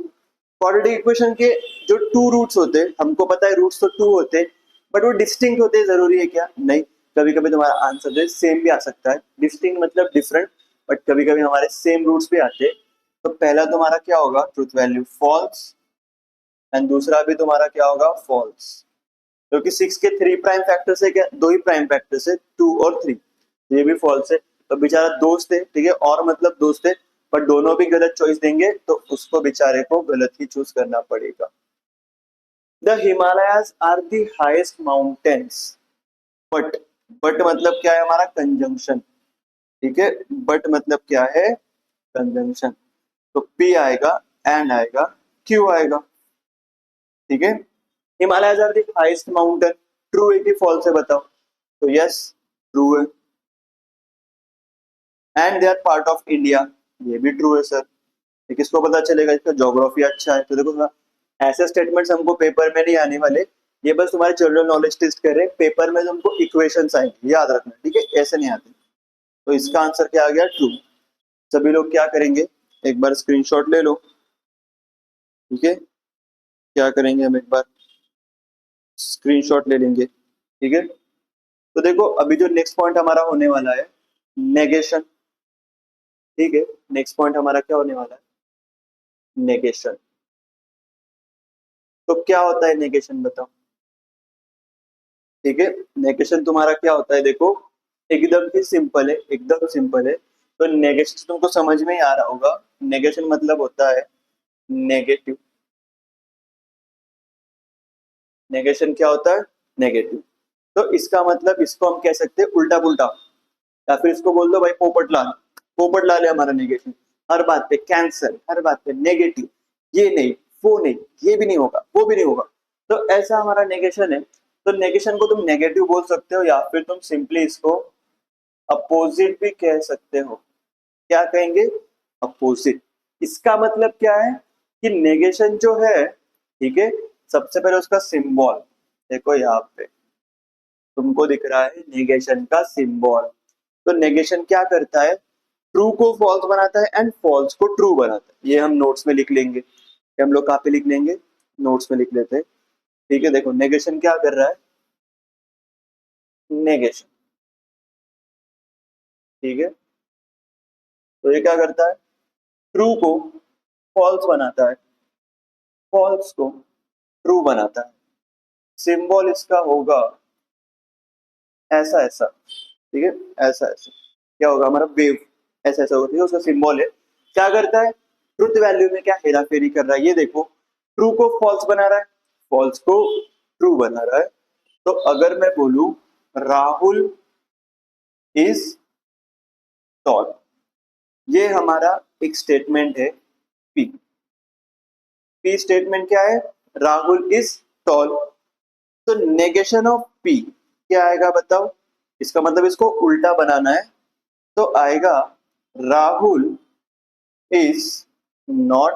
क्वाड्रेटिक इक्वेशन के जो टू रूट्स होते हैं, हमको पता है रूट्स तो टू होते हैं, बट वो डिस्टिंक्ट होते हैं, जरूरी है क्या, नहीं। कभी कभी तुम्हारा आंसर जो सेम भी आ सकता है, डिस्टिंक्ट मतलब डिफरेंट, बट कभी कभी हमारे सेम रूट्स भी आते हैं। तो पहला तुम्हारा क्या होगा, ट्रूथ वैल्यू फॉल्स, एंड दूसरा भी तुम्हारा क्या होगा, फॉल्स, क्योंकि 6 के 3 प्राइम फैक्टर्स है क्या, दो ही प्राइम फैक्टर्स है, 2 और 3, ये भी फॉल्स है। तो बेचारा दोस्त है, ठीक है, और मतलब दोस्त है, पर दोनों भी गलत चॉइस देंगे, तो उसको बेचारे को गलत ही चूज करना पड़ेगा। The Himalayas are the highest mountains, but, but मतलब क्या है हमारा, कंजंक्शन, ठीक है, बट मतलब क्या है, कंजंक्शन। तो पी आएगा, एन आएगा, क्यू आएगा, ठीक है। Himalayas are the highest mountain, true है कि फॉल्स है बताओ, तो यस ट्रू है। And they are part of India, ये भी ट्रू है सर। ये किसको पता चलेगा, इसका ज्योग्राफी अच्छा है, तो देखो ना, ऐसे स्टेटमेंट्स हमको पेपर में नहीं आने वाले, ये बस तुम्हारे जनरल नॉलेज टेस्ट कर रहे हैं, पेपर में तुमको इक्वेशंस आएंगे, याद रखना, ठीक है, ऐसे नहीं आते। तो इसका आंसर क्या आ गया, ट्रू। सभी लोग क्या करेंगे, एक बार स्क्रीनशॉट ले लो, ठीक है, क्या करेंगे हम एक बार स्क्रीनशॉट ले लेंगे, ठीक है। तो देखो अभी जो नेक्स्ट पॉइंट हमारा होने वाला है, नेगेशन, ठीक है, नेक्स्ट पॉइंट हमारा क्या होने वाला है, नेगेशन। तो क्या होता है नेगेशन बताओ, ठीक है। नेगेशन तुम्हारा क्या होता है, देखो एकदम ही सिंपल है, एकदम सिंपल है। तो नेगेशन तुमको समझ में ही आ रहा होगा, नेगेशन मतलब होता है नेगेटिव, नेगेशन क्या होता है, नेगेटिव। तो इसका मतलब इसको हम कह सकते हैं उल्टा पुल्टा, या फिर इसको बोल दो भाई पोपट लाल, पोपट लाल है हमारा नेगेशन, हर बात पे कैंसर, हर बात पे नेगेटिव, ये नहीं, वो नहीं, ये भी नहीं होगा, वो भी नहीं होगा। तो ऐसा हमारा नेगेशन है। तो नेगेशन को तुम नेगेटिव बोल सकते हो, या फिर तुम सिंपली इसको अपोजिट भी कह सकते हो। क्या कहेंगे, अपोजिट। इसका मतलब क्या है कि नेगेशन जो है, ठीक है, सबसे पहले उसका सिंबल देखो, यहाँ पे तुमको दिख रहा है नेगेशन का सिंबल। तो नेगेशन क्या करता है, ट्रू को फॉल्स बनाता है एंड फॉल्स को ट्रू बनाता है। ये हम नोट्स में लिख लेंगे, ये हम लोग कहाँ पे लिख लेंगे, नोट्स में लिख लेते हैं, ठीक है। देखो नेगेशन क्या कर रहा है, नेगेशन, ठीक है, तो ये क्या करता है, ट्रू को फॉल्स बनाता है, फॉल्स को ट्रू बनाता है। सिंबल इसका होगा ऐसा ऐसा, ठीक है, ऐसा ऐसा, क्या होगा हमारा वेव, ऐसा ऐसा होगा, ठीक है, उसका सिंबल है। क्या करता है, ट्रुथ वैल्यू में क्या हेरा फेरी कर रहा है, ये देखो, ट्रू को फॉल्स बना रहा है, फॉल्स को ट्रू बना रहा है। तो अगर मैं बोलूं राहुल इज टॉल। ये हमारा एक स्टेटमेंट है पी। पी स्टेटमेंट क्या है? Rahul is tall. तो नेगेशन ऑफ पी क्या आएगा बताओ? इसका मतलब इसको उल्टा बनाना है, तो आएगा राहुल इज नॉट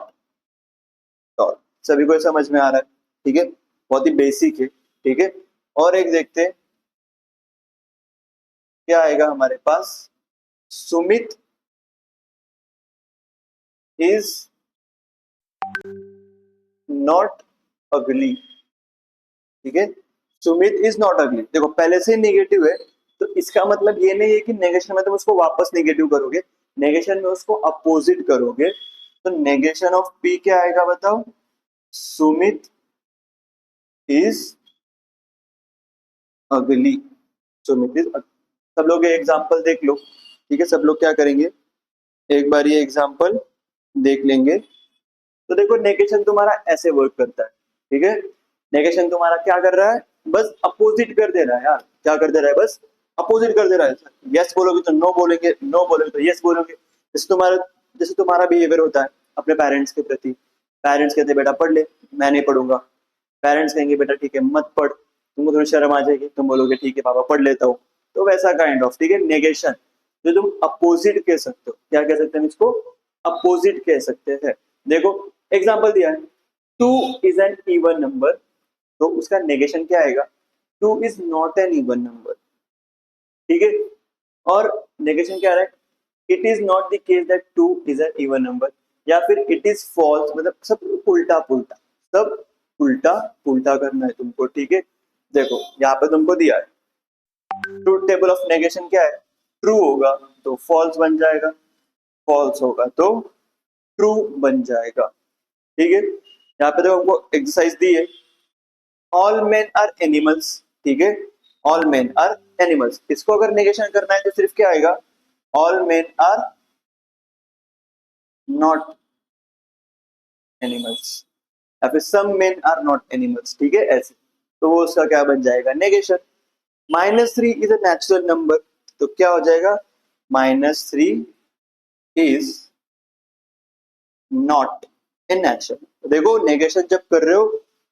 टॉल। सभी को समझ में आ रहा है? ठीक है, बहुत ही बेसिक है। ठीक है, और एक देखते हैं क्या आएगा हमारे पास। सुमित इज नॉट अगली। ठीक है, सुमित इज नॉट अगली। देखो पहले से नेगेटिव है, तो इसका मतलब ये नहीं है कि नेगेशन में तुम उसको वापस नेगेटिव करोगे, नेगेशन में उसको अपोजिट करोगे। तो नेगेशन ऑफ पी क्या आएगा बताओ? सुमित इज अगली। सुमित इज, सब लोग ये एग्जाम्पल देख लो। ठीक है, सब लोग क्या करेंगे, एक बार ये एग्जाम्पल देख लेंगे। तो देखो नेगेशन तुम्हारा ऐसे वर्क करता है। ठीक है, नेगेशन तुम्हारा क्या कर रहा है? बस अपोजिट कर दे रहा है यार। क्या कर दे रहा है? बस अपोजिट कर दे रहा है। यस बोलोगे तो नो बोलेंगे, नो बोलोगे तो यस बोलोगे। जैसे तुम्हारा बिहेवियर होता है अपने पेरेंट्स के प्रति। पेरेंट्स कहते बेटा पढ़ ले, मैं नहीं पढ़ूंगा। पेरेंट्स कहेंगे बेटा ठीक है मत पढ़, तुमको थोड़ी शर्म आ जाएगी, तुम बोलोगे ठीक है पापा पढ़ लेता हूँ। तो वैसा काइंड ऑफ, ठीक है, नेगेशन जो तुम अपोजिट कह सकते हो। क्या कह सकते हैं इसको? अपोजिट कह सकते हैं। देखो एग्जाम्पल दिया है, two is an even number, तो उसका नेगेशन क्या आएगा? Two is not an even number. ठीक है, और नेगेशन क्या आ रहा है? It is not the case that two is an even number, या फिर इट इज फॉल्स। मतलब सब उल्टा पुल्टा, सब उल्टा पुल्टा करना है तुमको। ठीक है, देखो यहाँ पे तुमको दिया है ट्रूथ टेबल ऑफ नेगेशन क्या है? ट्रू होगा तो फॉल्स बन जाएगा, फॉल्स होगा तो ट्रू बन जाएगा। ठीक है, यहाँ पे देखो हमको एक्सरसाइज दी है, ऑल मेन आर एनिमल्स। ठीक है, ऑल मेन आर एनिमल्स, इसको अगर नेगेशन करना है तो सिर्फ क्या आएगा? All men are not animals, या फिर some men are not animals. ठीक है, ऐसे तो वो उसका क्या बन जाएगा? Negation. -3 is a natural number, तो क्या हो जाएगा? -3 इज नॉट ए नेचुरल। देखो नेगेशन जब कर रहे हो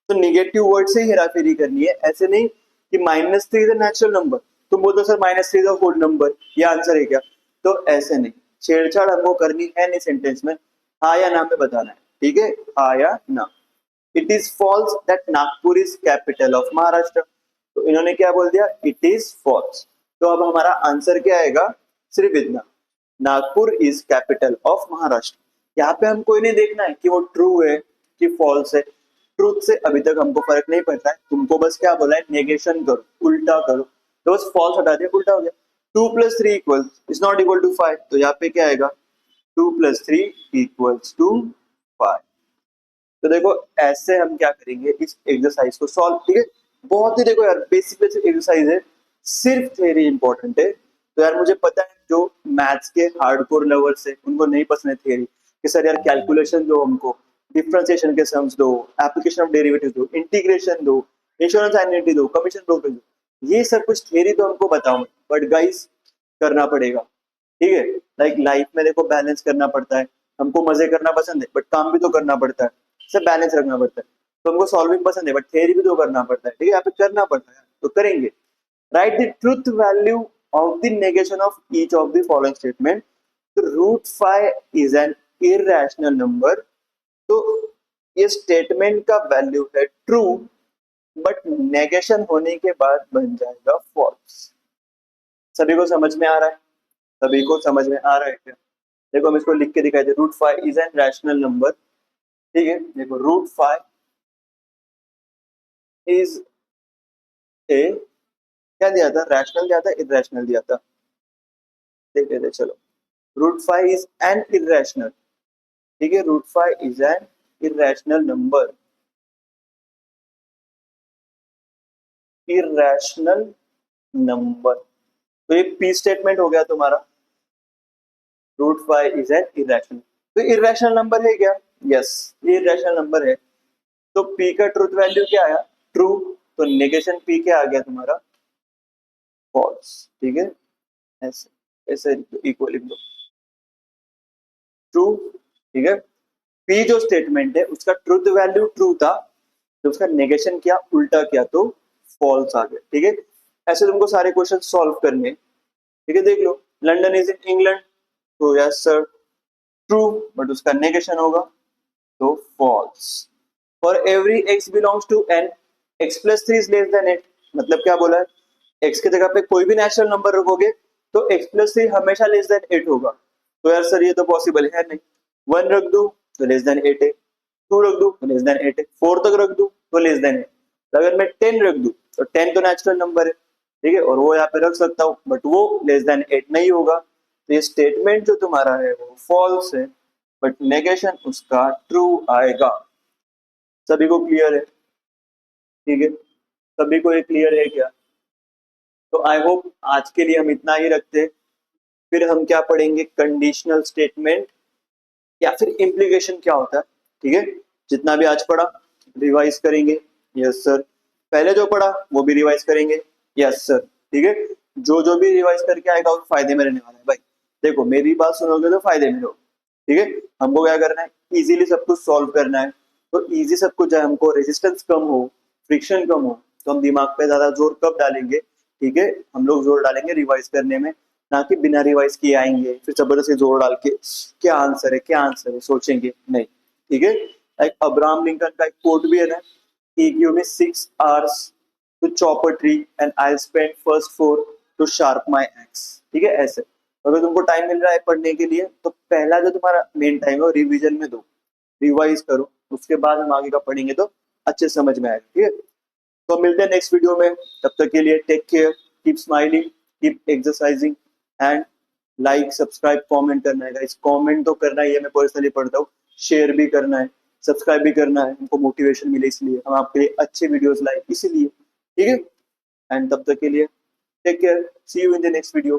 तो निगेटिव वर्ड से हेराफेरी करनी है, ऐसे नहीं कि -3 इज अ नेचुरल नंबर तुम बोलते sir -3 is a whole number, ये आंसर है क्या? तो ऐसे नहीं, छेड़छाड़ हमको करनी है नहीं सेंटेंस में, हाँ या ना में बताना है। ठीक है, हाँ या ना। It is false that Nagpur is capital of Maharashtra, तो इन्होंने क्या बोल दिया? It is false. तो अब हमारा आंसर क्या आएगा? सिर्फ इतना, Nagpur is capital of Maharashtra. यहाँ पे हमको ये नहीं देखना है कि वो ट्रू है कि फॉल्स है, ट्रूथ से अभी तक हमको फर्क नहीं पड़ता है। तुमको बस क्या बोला है? नेगेशन करो, उल्टा करो। तो बस फॉल्स हटा दिया, उल्टा हो गया। 2 + 3 equal is not equal to 5, तो यहाँ पे क्या आएगा? 2 + 3 इक्वल्स टू 5। तो देखो ऐसे हम क्या करेंगे इस एक्सरसाइज को सॉल्व। ठीक है, बहुत ही देखो यार बेसिक बेसिक एक्सरसाइज है, सिर्फ थ्योरी इंपॉर्टेंट है। तो यार मुझे पता है जो मैथ्स के हार्डकोर लवर्स है उनको नहीं पसंद है थ्योरी, कि सर यार कैलकुलेशन दो हमको, डिफरेंशिएशन के सम्स दो, एप्लीकेशन ऑफ डेरिवेटिव दो, इंटीग्रेशन दो, इंश्योरेंस एन्युटी दो, कमीशन ब्रोकरेज दो, ये सब कुछ थ्योरी तो हमको बताओ, बट गाइस करना पड़ेगा। ठीक है, लाइक लाइफ में देखो बैलेंस करना पड़ता है। हमको मजे करना पसंद है बट काम भी तो करना पड़ता है, सब बैलेंस रखना पड़ता है। तो हमको सॉल्विंग पसंद है बट थ्योरी भी तो करना पड़ता है। ठीक है, यहाँ पे करना पड़ता है तो करेंगे। Right the truth value of the negation of each of the following statement. तो √5 इज एन इरेशनल नंबर, तो ये स्टेटमेंट का वैल्यू है ट्रू, बट नेगेशन होने के बाद बन जाएगा फॉल्स। सभी को समझ में आ रहा है? सभी को समझ में आ रहा है क्या? देखो हम इसको लिख के दिखाई दे, √5 इज एन रैशनल नंबर। ठीक है, देखो √5 इज ए, क्या दिया था? रैशनल दिया था, इरेशनल दिया था? देख लेते चलो। √5 इज एन इरेशनल। ठीक है, √5 is an irrational number, irrational number. तो ये पी स्टेटमेंट हो गया तुम्हारा, √5 इज एन इरेशनल। तो इरेशनल नंबर है क्या? यस, ये इरेशनल नंबर है। तो पी का ट्रूथ वैल्यू क्या आया? ट्रू। तो नेगेशन पी क्या आ गया तुम्हारा? फॉल्स। ठीक है, ऐसे ऐसे इक्वल लिख दो, ट्रू, ठीक है। पी जो स्टेटमेंट है उसका ट्रूथ वैल्यू ट्रू था, तो उसका नेगेशन किया, उल्टा किया तो फॉल्स आ गया, ठीक है। ऐसे तुमको सारे क्वेश्चन सॉल्व करने, ठीक है। देख लो, लंदन इज इन इंग्लैंड, तो यस सर ट्रू, बट उसका नेगेशन होगा तो false. For every X belongs to N, X plus three is less than eight, मतलब क्या बोला है, एक्स की जगह पे कोई भी नेचुरल नंबर रखोगे तो एक्स प्लस थ्री हमेशा लेस देन एट होगा, तो यार सर ये तो पॉसिबल है नहीं। वन रख दू तो लेस देन एट है, टू रख दू तो लेस देन एट है, फोर तक रख दू तो लेस देन है, तो अगर मैं टेन रख दू तो टेन तो नेचुरल नंबर है, ठीक है, और वो यहाँ पे रख सकता हूँ, बट वो लेस देन एट नहीं होगा, तो ये स्टेटमेंट जो तुम्हारा है वो फॉल्स है, बट नेगेशन उसका ट्रू आएगा। सभी को क्लियर है, ठीक है, सभी को ये क्लियर है क्या? तो आई होप आज के लिए हम इतना ही रखते हैं, फिर हम क्या पढ़ेंगे, कंडीशनल स्टेटमेंट या फिर इम्प्लीकेशन क्या होता है, ठीक है। जितना भी आज पढ़ा रिवाइज करेंगे, यस सर, पहले जो पढ़ा वो भी रिवाइज करेंगे, यस सर, ठीक है। जो जो भी रिवाइज करके आएगा वो फायदे में रहने वाला है भाई, देखो मेरी बात सुनोगे तो फायदे में रहो, ठीक है। हमको क्या करना है, इजीली सब कुछ सॉल्व करना है, तो इजी सब कुछ है, हमको रेजिस्टेंस कम हो, फ्रिक्शन कम हो, तो हम दिमाग पे ज्यादा जोर कब डालेंगे, ठीक है, हम लोग जोर डालेंगे रिवाइज करने में, ना कि बिना रिवाइज किए आएंगे फिर जबरदस्ती जोर डाल के क्या आंसर है क्या आंसर है सोचेंगे नहीं, ठीक है। एक अब्राहम लिंकन का एक कोट भी है ना, he give me 6 hours to chop a tree and I'll spend first 4 to sharp my axe, ठीक है। ऐसे अगर तुमको टाइम मिल रहा है पढ़ने के लिए तो पहला जो तुम्हारा मेन टाइम है वो रिवीजन में दो, रिवाइज करो, उसके बाद हम आगे का पढ़ेंगे तो अच्छे समझ में आएगा, ठीक है। तो मिलते हैं नेक्स्ट वीडियो में, तब तक के लिए take care, keep smiling, keep exercising and like subscribe comment करना है गाइस, कमेंट तो करना ही है, मैं पर्सनली पढ़ता हूँ, शेयर भी करना है, सब्सक्राइब भी करना है, हमको मोटिवेशन मिले इसलिए, हम आपके लिए अच्छे वीडियोस लाए इसीलिए, ठीक है। एंड तब तक के लिए take care, see you in the next video.